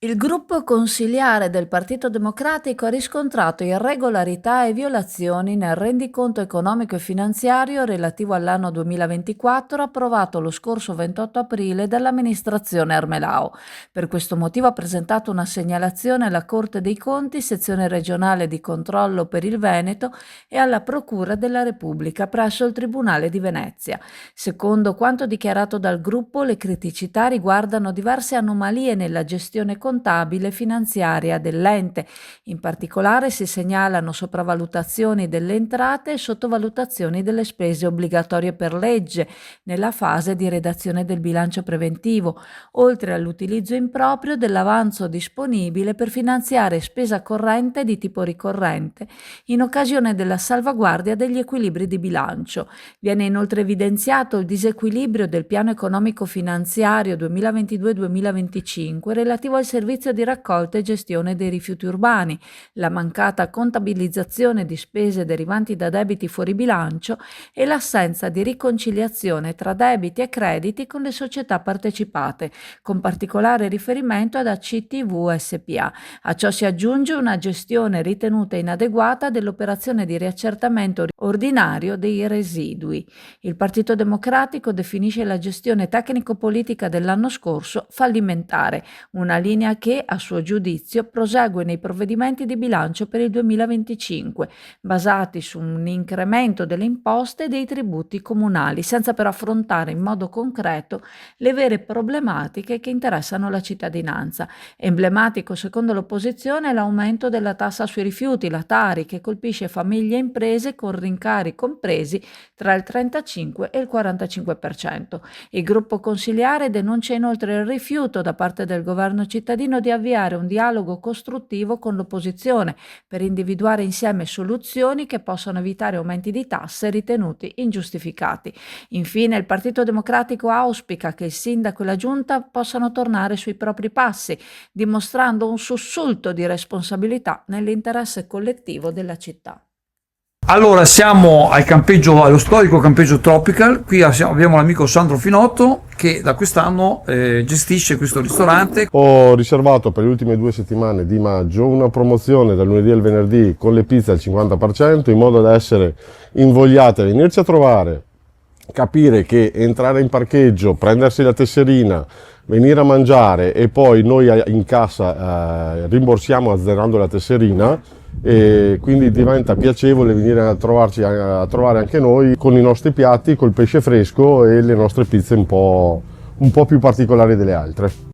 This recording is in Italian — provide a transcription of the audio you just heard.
Il gruppo consiliare del Partito Democratico ha riscontrato irregolarità e violazioni nel rendiconto economico e finanziario relativo all'anno 2024 approvato lo scorso 28 aprile dall'amministrazione Armelao. Per questo motivo ha presentato una segnalazione alla Corte dei Conti, sezione regionale di controllo per il Veneto e alla Procura della Repubblica presso il Tribunale di Venezia. Secondo quanto dichiarato dal gruppo, le criticità riguardano diverse anomalie nella gestione contabile e finanziaria dell'ente. In particolare si segnalano sopravvalutazioni delle entrate e sottovalutazioni delle spese obbligatorie per legge nella fase di redazione del bilancio preventivo, oltre all'utilizzo improprio dell'avanzo disponibile per finanziare spesa corrente di tipo ricorrente in occasione della salvaguardia degli equilibri di bilancio. Viene inoltre evidenziato il disequilibrio del piano economico-finanziario 2022-2025 relativo al servizio di raccolta e gestione dei rifiuti urbani, la mancata contabilizzazione di spese derivanti da debiti fuori bilancio e l'assenza di riconciliazione tra debiti e crediti con le società partecipate, con particolare riferimento ad ACTV SpA. A ciò si aggiunge una gestione ritenuta inadeguata dell'operazione di riaccertamento ordinario dei residui. Il Partito Democratico definisce la gestione tecnico-politica dell'anno scorso fallimentare, una linea che, a suo giudizio, prosegue nei provvedimenti di bilancio per il 2025, basati su un incremento delle imposte e dei tributi comunali, senza però affrontare in modo concreto le vere problematiche che interessano la cittadinanza. Emblematico, secondo l'opposizione, è l'aumento della tassa sui rifiuti, la Tari, che colpisce famiglie e imprese con rincari compresi tra il 35 e il 45%. Il gruppo consiliare denuncia inoltre il rifiuto da parte del governo cittadino di avviare un dialogo costruttivo con l'opposizione per individuare insieme soluzioni che possano evitare aumenti di tasse ritenuti ingiustificati. Infine, il Partito Democratico auspica che il sindaco e la giunta possano tornare sui propri passi, dimostrando un sussulto di responsabilità nell'interesse collettivo della città. Allora, siamo allo storico campeggio Tropical. Qui abbiamo l'amico Sandro Finotto che da quest'anno gestisce questo ristorante. Ho riservato per le ultime 2 settimane di maggio una promozione dal lunedì al venerdì con le pizze al 50%, in modo da essere invogliate a venirci a trovare, capire che entrare in parcheggio, prendersi la tesserina, venire a mangiare e poi noi in cassa rimborsiamo azzerando la tesserina, e quindi diventa piacevole venire a trovare anche noi con i nostri piatti, col pesce fresco e le nostre pizze un po' più particolari delle altre.